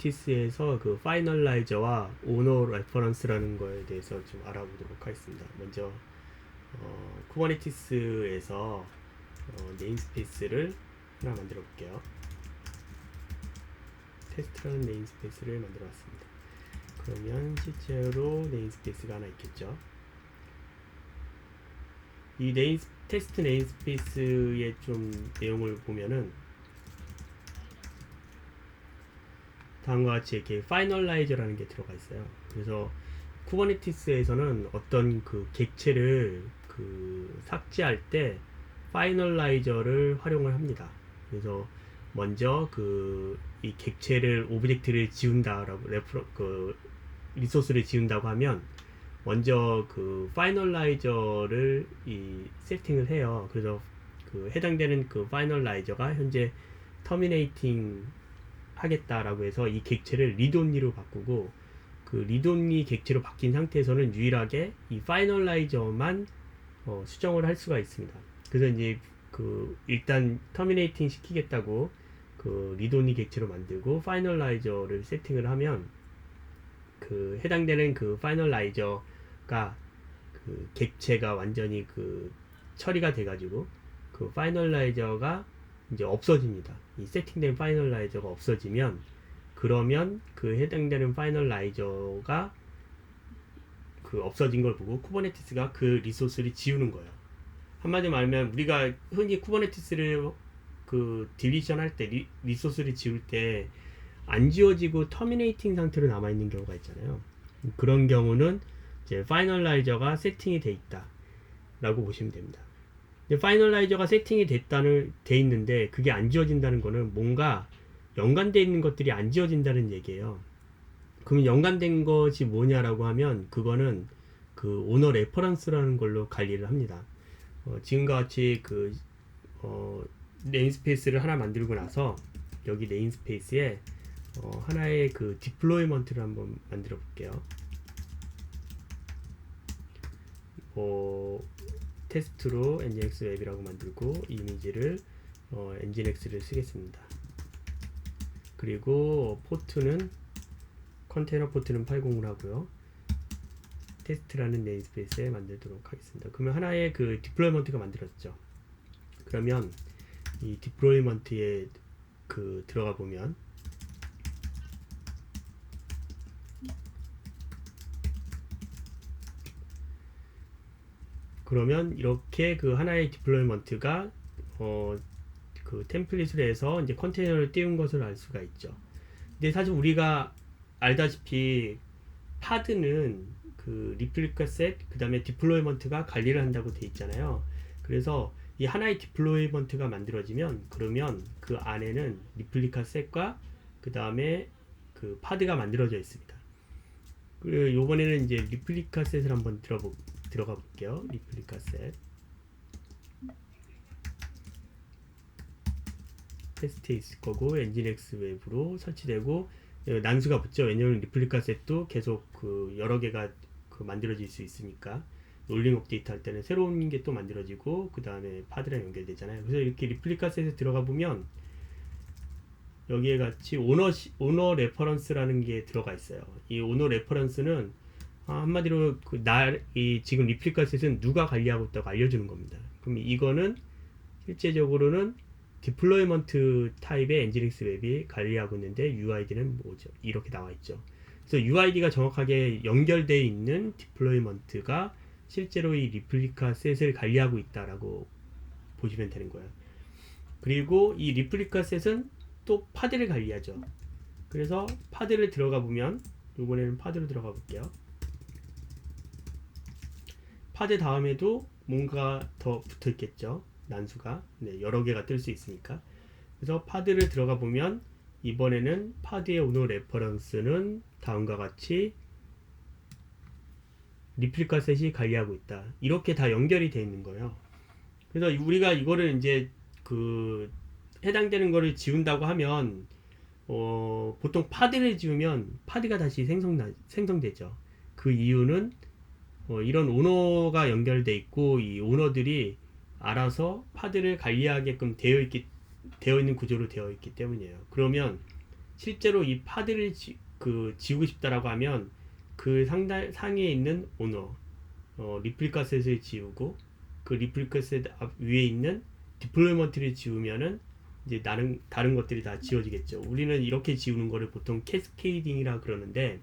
쿠버네티스에서 그 파이널라이저와 오너 레퍼런스라는 거에 대해서 좀 알아보도록 하겠습니다. 먼저 쿠버네티스에서 네임스페이스를 하나 만들어 볼게요. 테스트라는 네임스페이스를 만들어 봤습니다. 그러면 실제로 네임스페이스가 하나 있겠죠. 이 테스트 네임스페이스의 좀 내용을 보면은 다음과 같이 이렇게 파이널라이저라는 게 들어가 있어요. 그래서 쿠버네티스에서는 어떤 그 객체를 삭제할 때 파이널라이저를 활용을 합니다. 그래서 먼저 이 객체를 오브젝트를 지운다라고 리소스를 지운다고 하면 먼저 파이널라이저를 세팅을 해요. 그래서 해당되는 파이널라이저가 현재 터미네이팅 하겠다라고 해서 이 객체를 리드온리로 바꾸고 리드온리 객체로 바뀐 상태에서는 유일하게 이 파이널라이저만 수정을 할 수가 있습니다. 그래서 이제 일단 터미네이팅 시키겠다고 리드온리 객체로 만들고 파이널라이저를 세팅을 하면 해당되는 파이널라이저가 객체가 완전히 처리가 돼가지고 파이널라이저가 이제 없어집니다. 이 세팅된 파이널라이저가 없어지면 그러면 해당되는 파이널라이저가 없어진 걸 보고 쿠버네티스가 리소스를 지우는 거예요. 한마디로 말하면 우리가 흔히 쿠버네티스를 딜리션 할 때 리소스를 지울 때 안 지워지고 터미네이팅 상태로 남아있는 경우가 있잖아요. 그런 경우는 이제 파이널라이저가 세팅이 돼 있다 라고 보시면 됩니다. 파이널라이저가 세팅이 돼 있는데 그게 안 지워진다는 거는 뭔가 연관되어 있는 것들이 안 지워진다는 얘기예요. 그럼 연관된 것이 뭐냐라고 하면 그거는 오너 레퍼런스라는 걸로 관리를 합니다. 지금과 같이 네임스페이스를 하나 만들고 나서 여기 네임스페이스에 하나의 디플로이먼트를 한번 만들어 볼게요. 테스트로 엔진엑스 웹이라고 만들고 이미지를 엔진엑스를 쓰겠습니다. 그리고 포트는 컨테이너 포트는 80을 하고요. 테스트라는 네임스페이스에 만들도록 하겠습니다. 그러면 하나의 디플로이먼트가 만들어졌죠. 그러면 이 디플로이먼트에 들어가 보면 그러면 이렇게 하나의 디플로이먼트가 템플릿을 해서 이제 컨테이너를 띄운 것을 알 수가 있죠. 근데 사실 우리가 알다시피 파드는 리플리카 셋 그 다음에 디플로이먼트가 관리를 한다고 돼 있잖아요. 그래서 이 하나의 디플로이먼트가 만들어지면 그러면 그 안에는 리플리카 셋과 그 다음에 파드가 만들어져 있습니다. 그리고 요번에는 이제 리플리카 셋을 한번 들어가 볼게요. 리플리카 셋 테스트에 있을 거고 엔진엑스 웹으로 설치되고 난수가 붙죠. 왜냐면 리플리카 셋도 계속 여러 개가 만들어질 수 있으니까 롤링 업데이트 할 때는 새로운 게 또 만들어지고 그 다음에 파드랑 연결되잖아요. 그래서 이렇게 리플리카 셋에 들어가 보면 여기에 같이 오너 레퍼런스라는 게 들어가 있어요. 이 오너 레퍼런스는 한마디로 지금 리플리카 셋은 누가 관리하고 있다고 알려주는 겁니다. 그럼 이거는 실제적으로는 디플로이먼트 타입의 엔진엑스 웹이 관리하고 있는데 UID는 뭐죠? 이렇게 나와 있죠. 그래서 UID가 정확하게 연결되어 있는 디플로이먼트가 실제로 이 리플리카 셋을 관리하고 있다라고 보시면 되는 거예요. 그리고 이 리플리카 셋은 또 파드를 관리하죠. 그래서 파드를 들어가 보면 이번에는 파드로 들어가 볼게요. 파드 다음에도 뭔가 더 붙어 있겠죠. 난수가 여러 개가 뜰 수 있으니까. 그래서 파드를 들어가 보면 이번에는 파드의 오너 레퍼런스는 다음과 같이 리플리카 셋이 관리하고 있다. 이렇게 다 연결이 되어 있는 거예요. 그래서 우리가 이거를 이제 해당되는 거를 지운다고 하면 보통 파드를 지우면 파드가 다시 생성되죠. 그 이유는 이런 오너가 연결돼 있고 이 오너들이 알아서 파드를 관리하게끔 되어 있는 구조로 되어 있기 때문이에요. 그러면 실제로 이 파드를 지우고 싶다라고 하면 그 상에 있는 오너 리플리카 셋을 지우고 그 리플리카 셋 위에 있는 디플로이먼트를 지우면은 이제 다른 것들이 다 지워지겠죠. 우리는 이렇게 지우는 거를 보통 캐스케이딩이라 그러는데,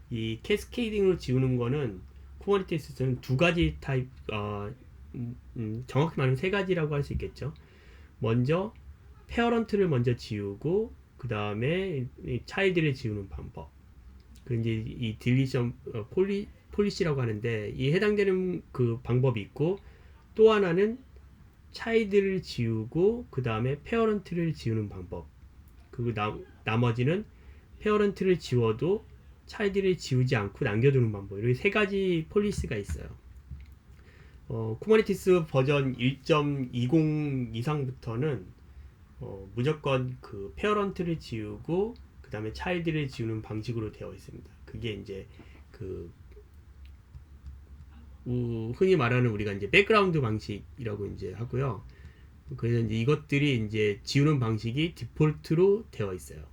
이 캐스케이딩으로 지우는 거는 쿠버네티스는 두 가지 타입, 정확히 말하면 세 가지라고 할 수 있겠죠. 먼저 페어런트를 먼저 지우고 그 다음에 차일드를 지우는 방법. 그 이제 이 딜리션 폴리시라고 하는데, 이 해당되는 그 방법이 있고, 또 하나는 차일드를 지우고 그 다음에 페어런트를 지우는 방법. 그리고 나머지는 페어런트를 지워도 차일드를 지우지 않고 남겨두는 방법. 이렇게 세 가지 폴리시가 있어요. 쿠버네티스 버전 1.20 이상부터는 무조건 그 페어런트를 지우고 그 다음에 차일드를 지우는 방식으로 되어 있습니다. 그게 이제 그 흔히 말하는 우리가 이제 백그라운드 방식이라고 이제 하고요. 그래서 이제 이것들이 이제 지우는 방식이 디폴트로 되어 있어요.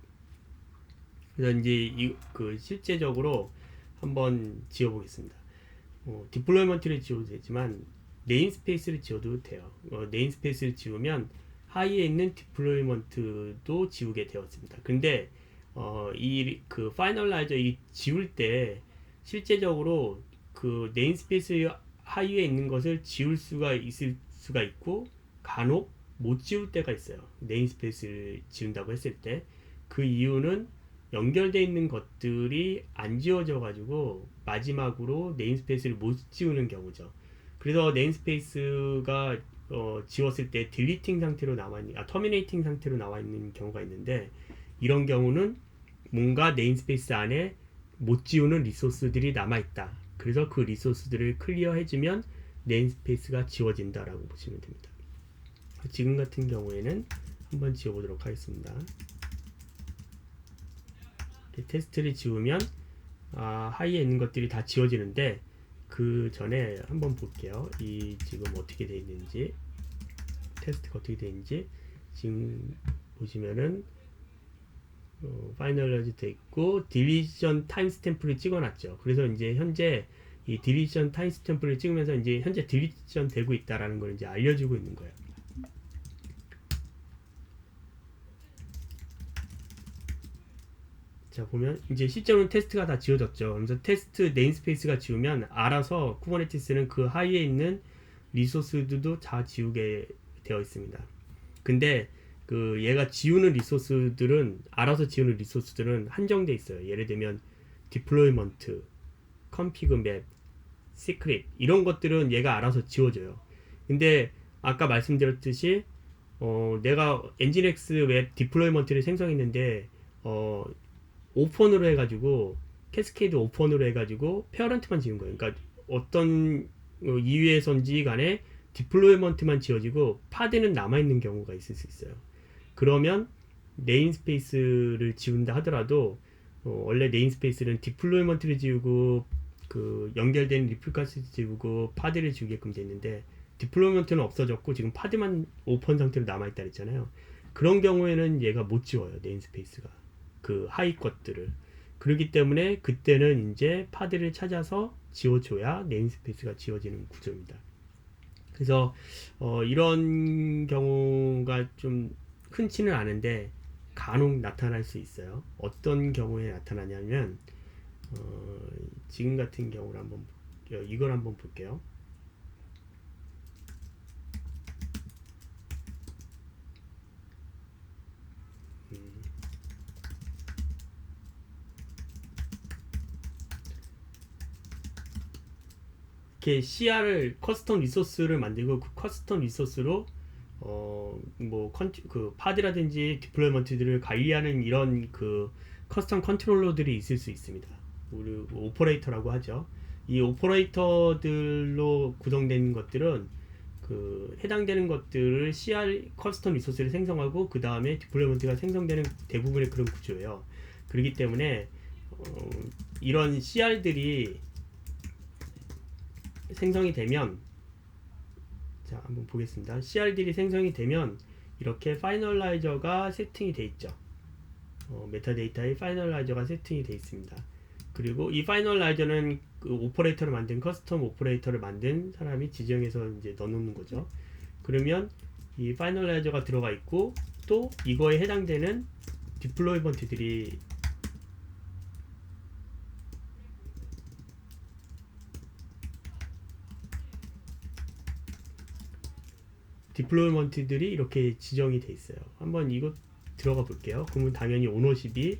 그래서 이제 실제적으로 한번 지워보겠습니다. 디플로이먼트를 지워도 되지만 네임스페이스를 지워도 돼요. 네임스페이스를 지우면 하위에 있는 디플로이먼트도 지우게 되었습니다. 근데 이 그 파이널라이저 이 지울 때 실제적으로 그 네임스페이스 하위에 있는 것을 지울 수가 있을 수가 있고, 간혹 못 지울 때가 있어요. 네임스페이스를 지운다고 했을 때 그 이유는 연결되어 있는 것들이 안 지워져 가지고 마지막으로 네임스페이스를 못 지우는 경우죠. 그래서 네임스페이스가 지웠을 때 딜리팅 상태로 터미네이팅 상태로 나와 있는 경우가 있는데, 이런 경우는 뭔가 네임스페이스 안에 못 지우는 리소스들이 남아 있다. 그래서 그 리소스들을 클리어 해주면 네임스페이스가 지워진다라고 보시면 됩니다. 지금 같은 경우에는 한번 지워보도록 하겠습니다. 테스트를 지우면 하위에 있는 것들이 다 지워지는데, 그 전에 한번 볼게요. 이 지금 어떻게 되어 있는지, 테스트가 어떻게 되어 있는지. 지금 보시면은 파이널라이즈 돼 있고 딜리션 타임스탬프를 찍어놨죠. 그래서 이제 현재 이 딜리션 타임스탬프를 찍으면서 이제 현재 딜리션 되고 있다라는 걸 이제 알려주고 있는 거예요. 자, 보면 이제 실제로는 테스트가 다 지워졌죠. 그래서 테스트 네임스페이스가 지우면 알아서 쿠버네티스는 그 하위에 있는 리소스들도 다 지우게 되어 있습니다. 근데 그 얘가 지우는 리소스들은, 알아서 지우는 리소스들은 한정돼 있어요. 예를 들면 디플로이먼트, 컨피그 맵, 시크릿 이런 것들은 얘가 알아서 지워져요. 근데 아까 말씀드렸듯이 내가 엔진엑스 웹 디플로이먼트를 생성했는데 오픈으로 해가지고 캐스케이드 오픈으로 해가지고 페어런트만 지운 거예요. 그러니까 어떤 이유에선지 간에 디플로이먼트만 지워지고 파드는 남아있는 경우가 있을 수 있어요. 그러면 네임스페이스를 지운다 하더라도 원래 네임스페이스는 디플로이먼트를 지우고 그 연결된 리플리카를 지우고 파드를 지우게끔 돼 있는데, 디플로이먼트는 없어졌고 지금 파드만 오픈 상태로 남아있다 했잖아요. 그런 경우에는 얘가 못 지워요. 네임스페이스가 그 하위 것들을. 그렇기 때문에 그때는 이제 파드를 찾아서 지워줘야 네임스페이스가 지워지는 구조입니다. 그래서 이런 경우가 좀 흔치는 않은데 간혹 나타날 수 있어요. 어떤 경우에 나타나냐면 지금 같은 경우를 한번 이걸 한번 볼게요. 이렇게 CR을 커스텀 리소스를 만들고 그 커스텀 리소스로 그 파드라든지 디플로이먼트들을 관리하는 이런 그 커스텀 컨트롤러들이 있을 수 있습니다. 우리 오퍼레이터라고 하죠. 이 오퍼레이터들로 구성된 것들은 그 해당되는 것들을 CR 커스텀 리소스를 생성하고 그 다음에 디플로이먼트가 생성되는 대부분의 그런 구조예요. 그렇기 때문에 이런 CR들이 생성이 되면, 자 한번 보겠습니다. CR들이 생성이 되면 이렇게 파이널라이저가 세팅이 돼 있죠. 메타데이터의 파이널라이저가 세팅이 되어 있습니다. 그리고 이 파이널라이저는 그 오퍼레이터를 만든 커스텀 오퍼레이터를 만든 사람이 지정해서 이제 넣어놓는 거죠. 그러면 이 파이널라이저가 들어가 있고 또 이거에 해당되는 디플로이먼트들이 이렇게 지정이 돼 있어요. 한번 이거 들어가 볼게요. 그러면 당연히 오너십이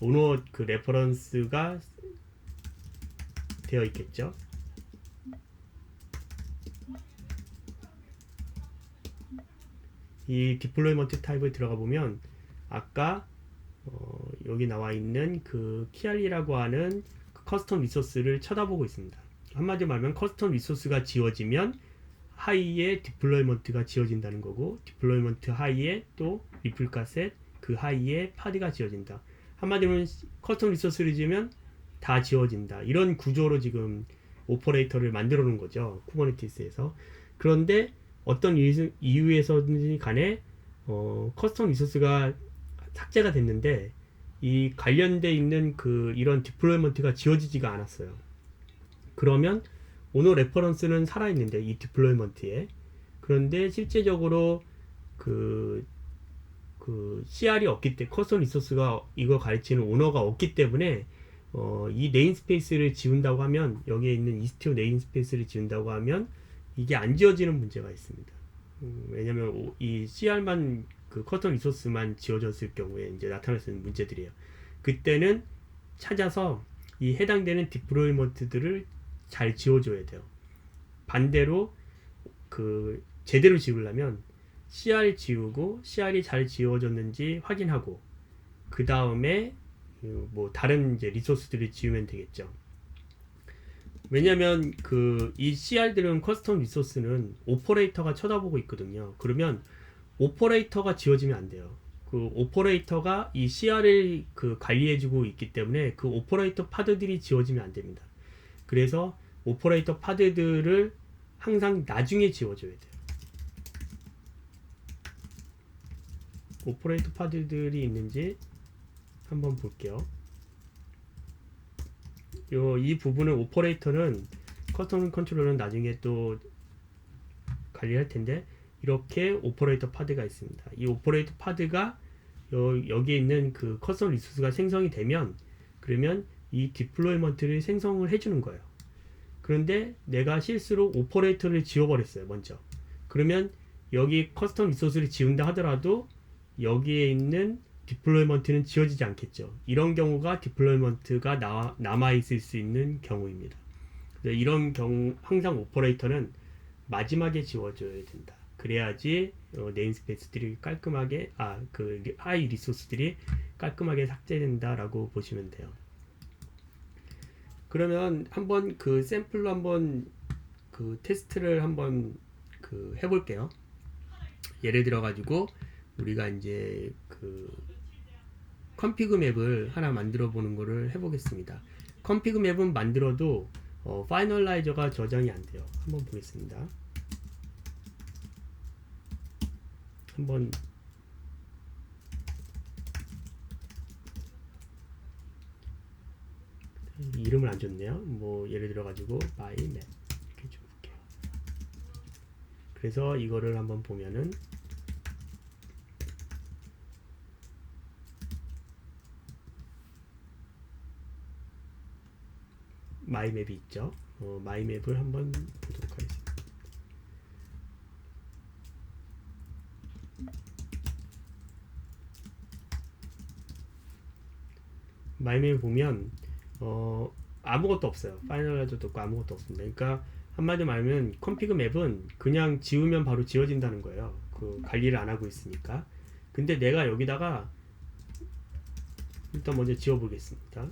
오너 그 레퍼런스가 되어 있겠죠. 이 디플로이먼트 타입을 들어가 보면 아까 여기 나와 있는 그 키알리라고 하는 그 커스텀 리소스를 쳐다보고 있습니다. 한마디로 말하면 커스텀 리소스가 지워지면 하이에 디플로이먼트가 지워진다는 거고, 디플로이먼트 하이에 또 리플카셋 그 하이에 파드가 지워진다. 한마디로는 커스텀 리소스를 지으면 다 지워진다. 이런 구조로 지금 오퍼레이터를 만들어 놓은 거죠. 쿠버네티스에서. 그런데 어떤 이유에서든지 간에 커스텀 리소스가 삭제가 됐는데 이 관련돼 있는 그 이런 디플로이먼트가 지워지지가 않았어요. 그러면 오너 레퍼런스는 살아있는데 이 디플로이먼트에, 그런데 실제적으로 그 CR이 없기 때문에 커스텀 리소스가 이거 가르치는 오너가 없기 때문에 이 네임스페이스를 지운다고 하면, 여기에 있는 이스티오 네임스페이스를 지운다고 하면 이게 안 지워지는 문제가 있습니다. 왜냐면 이 CR만 그 커스텀 리소스만 지워졌을 경우에 이제 나타날 수 있는 문제들이에요. 그때는 찾아서 이 해당되는 디플로이먼트들을 잘 지워줘야 돼요. 반대로 그 제대로 지우려면 CR 지우고 CR이 잘 지워졌는지 확인하고 그 다음에 뭐 다른 이제 리소스들을 지우면 되겠죠. 왜냐면 그 이 CR들은 커스텀 리소스는 오퍼레이터가 쳐다보고 있거든요. 그러면 오퍼레이터가 지워지면 안 돼요. 그 오퍼레이터가 이 CR을 그 관리해주고 있기 때문에 그 오퍼레이터 파드들이 지워지면 안 됩니다. 그래서 오퍼레이터 파드들을 항상 나중에 지워줘야 돼요. 오퍼레이터 파드들이 있는지 한번 볼게요. 이 부분은 오퍼레이터는 커스텀 컨트롤러는 나중에 또 관리할 텐데, 이렇게 오퍼레이터 파드가 있습니다. 이 오퍼레이터 파드가 여기에 있는 그 커스텀 리소스가 생성이 되면, 그러면 이 디플로이먼트를 생성을 해주는 거예요. 그런데 내가 실수로 오퍼레이터를 지워버렸어요, 먼저. 그러면 여기 커스텀 리소스를 지운다 하더라도 여기에 있는 디플로이먼트는 지워지지 않겠죠. 이런 경우가 디플로이먼트가 남아있을 수 있는 경우입니다. 이런 경우 항상 오퍼레이터는 마지막에 지워줘야 된다. 그래야지 네임스페이스들이 깔끔하게 그 하이 리소스들이 깔끔하게 삭제된다라고 보시면 돼요. 그러면 한번 그 샘플로 한번 그 테스트를 한번 그 해볼게요. 예를 들어 가지고 우리가 이제 그 컨피그 맵을 하나 만들어 보는 거를 해보겠습니다. 컨피그 맵은 만들어도 파이널라이저가 저장이 안 돼요. 한번 보겠습니다. 한번 이름을 안 줬네요. 뭐 예를 들어 가지고 my map 이렇게 줘볼게요. 그래서 이거를 한번 보면은 마이맵이 있죠. 마이맵을 한번 보도록 하겠습니다. 마이맵을 보면 아무것도 없어요. 파이널라이저도 없고 아무것도 없습니다. 그러니까 한마디로 말하면 컨피그 맵은 그냥 지우면 바로 지워진다는 거예요. 그 관리를 안 하고 있으니까. 근데 내가 여기다가 일단 먼저 지워보겠습니다.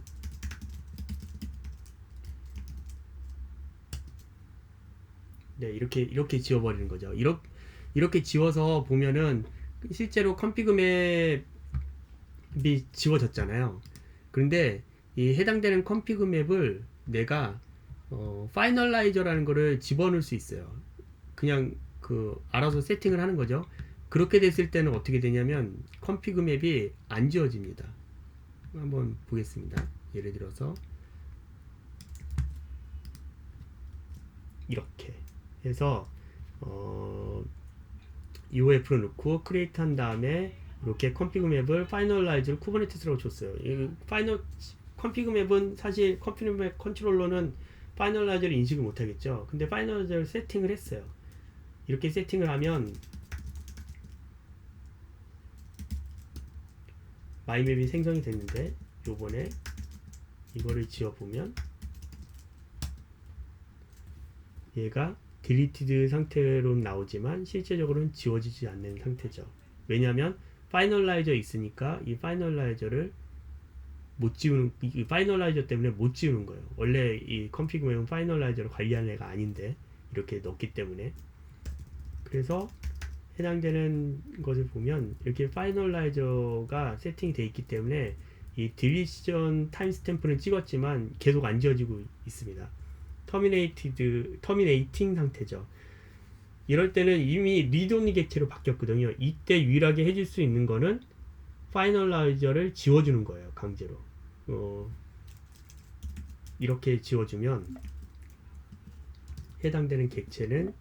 네, 이렇게 지워버리는 거죠. 이렇게 지워서 보면은 실제로 컨피그 맵이 지워졌잖아요. 그런데 이 해당되는 컨피그 맵을 내가 파이널라이저라는 거를 집어넣을 수 있어요. 그냥 그 알아서 세팅을 하는 거죠. 그렇게 됐을 때는 어떻게 되냐면 컨피그 맵이 안 지워집니다. 한번 보겠습니다. 예를 들어서 이렇게 해서 EOF를 넣고 크리에이트 한 다음에 이렇게 컴피그 맵을 파이널라이즈를 쿠버네티스라고 줬어요. 이 파이널 컴피그 맵은 사실 컴피그 맵 컨트롤러는 파이널라이저를 인식을 못하겠죠. 근데 파이널라이저를 세팅을 했어요. 이렇게 세팅을 하면 마이맵이 생성이 됐는데 요번에 이거를 지워보면 얘가 딜리티드 상태로 나오지만 실제적으로는 지워지지 않는 상태죠. 왜냐하면 파이널라이저 있으니까 이 파이널라이저를 못 지우는, 이 파이널라이저 때문에 못 지우는 거예요. 원래 이 컴피그 맵은 파이널라이저를 관리하는 애가 아닌데 이렇게 넣기 때문에. 그래서 해당되는 것을 보면 이렇게 파이널라이저가 세팅이 되어 있기 때문에 이 딜리션 타임스탬프는 찍었지만 계속 안 지워지고 있습니다. 터미네이팅 상태죠. 이럴 때는 이미 리드 온리 객체로 바뀌었거든요. 이때 유일하게 해줄 수 있는 거는 파이널라이저를 지워주는 거예요. 강제로. 이렇게 지워주면 해당되는 객체는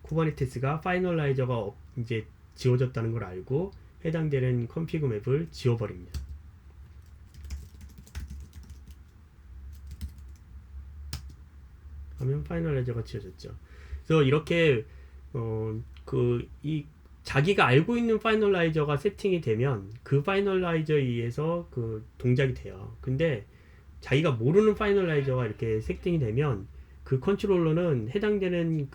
쿠버네티스가 파이널라이저가 이제 지워졌다는 걸 알고 해당되는 컴피그 맵을 지워버립니다. 하면 파이널라이저가 지워졌죠. 그래서 이렇게 이 자기가 알고 있는 파이널라이저가 세팅이 되면 그 파이널라이저에 의해서 그 동작이 돼요. 근데 자기가 모르는 파이널라이저가 이렇게 세팅이 되면 그 컨트롤러는 해당되는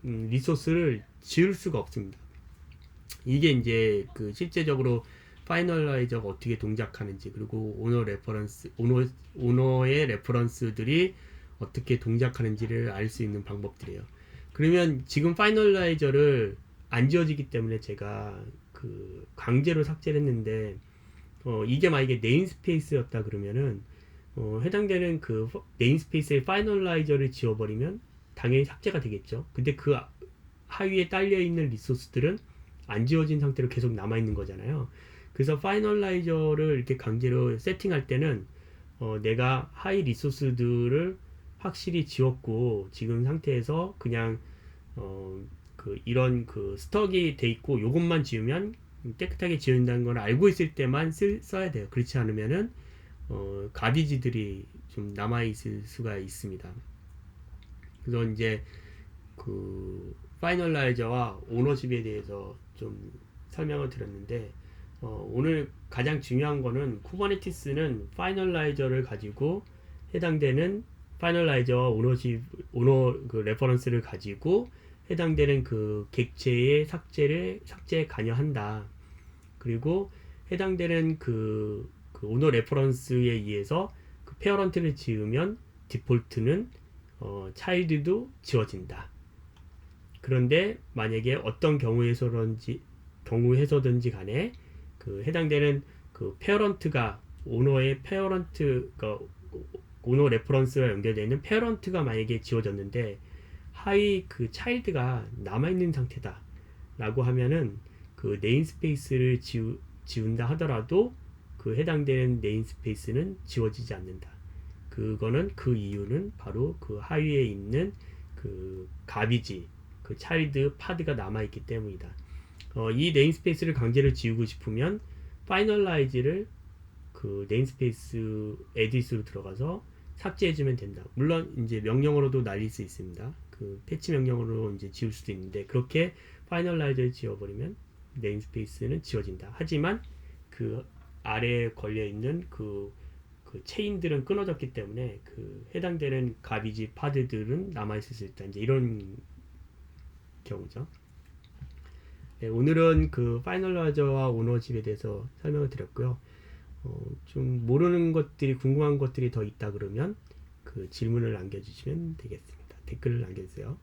리소스를 지울 수가 없습니다. 이게 이제 그 실제적으로 파이널라이저가 어떻게 동작하는지, 그리고 오너의 레퍼런스들이 어떻게 동작하는지를 알 수 있는 방법들이에요. 그러면 지금 파이널라이저를 안 지워지기 때문에 제가 그 강제로 삭제를 했는데, 이게 만약에 네임스페이스였다 그러면은 해당되는 그 네임스페이스의 파이널라이저를 지워버리면 당연히 삭제가 되겠죠. 근데 그 하위에 딸려있는 리소스들은 안 지워진 상태로 계속 남아있는 거잖아요. 그래서 파이널라이저를 이렇게 강제로 세팅할 때는 내가 하위 리소스들을 확실히 지웠고 지금 상태에서 그냥 이런 스톡이 돼 있고 요것만 지우면 깨끗하게 지운다는 걸 알고 있을 때만 써야 돼요. 그렇지 않으면은 가비지들이 좀 남아 있을 수가 있습니다. 그래서 이제 그 파이널라이저와 오너십에 대해서 좀 설명을 드렸는데, 오늘 가장 중요한 거는 쿠버네티스는 파이널라이저를 가지고 해당되는 파이널라이저와 오너 그 레퍼런스를 가지고 해당되는 그 객체의 삭제에 관여한다. 그리고 해당되는 그 오너 레퍼런스에 의해서 그 페어런트를 지으면 디폴트는 차일드도 지워진다. 그런데 만약에 어떤 경우에서든지 간에 그 해당되는 그 페어런트가 오너의 오너 레퍼런스가 연결되어 있는 페어런트가 만약에 지워졌는데 하위 그 차일드가 남아있는 상태다 라고 하면은 그 네임스페이스를 지운다 하더라도 그 해당되는 네임스페이스는 지워지지 않는다. 그거는 그 이유는 바로 그 하위에 있는 그 가비지, 그 차일드 파드가 남아있기 때문이다. 이 네임스페이스를 강제로 지우고 싶으면 파이널라이즈를 그 네임스페이스 에디스로 들어가서 삭제해주면 된다. 물론 이제 명령어로도 날릴 수 있습니다. 그 패치 명령어로 이제 지울 수도 있는데 그렇게 파이널라이저를 지워버리면 네임스페이스는 지워진다. 하지만 그 아래에 걸려있는 그 체인들은 끊어졌기 때문에 그 해당되는 가비지 파드들은 남아있을 수 있다. 이제 이런 경우죠. 네, 오늘은 그 파이널라이저와 오너십에 대해서 설명을 드렸고요. 좀 모르는 것들이, 궁금한 것들이 더 있다 그러면 그 질문을 남겨주시면 되겠습니다. 댓글을 남겨주세요.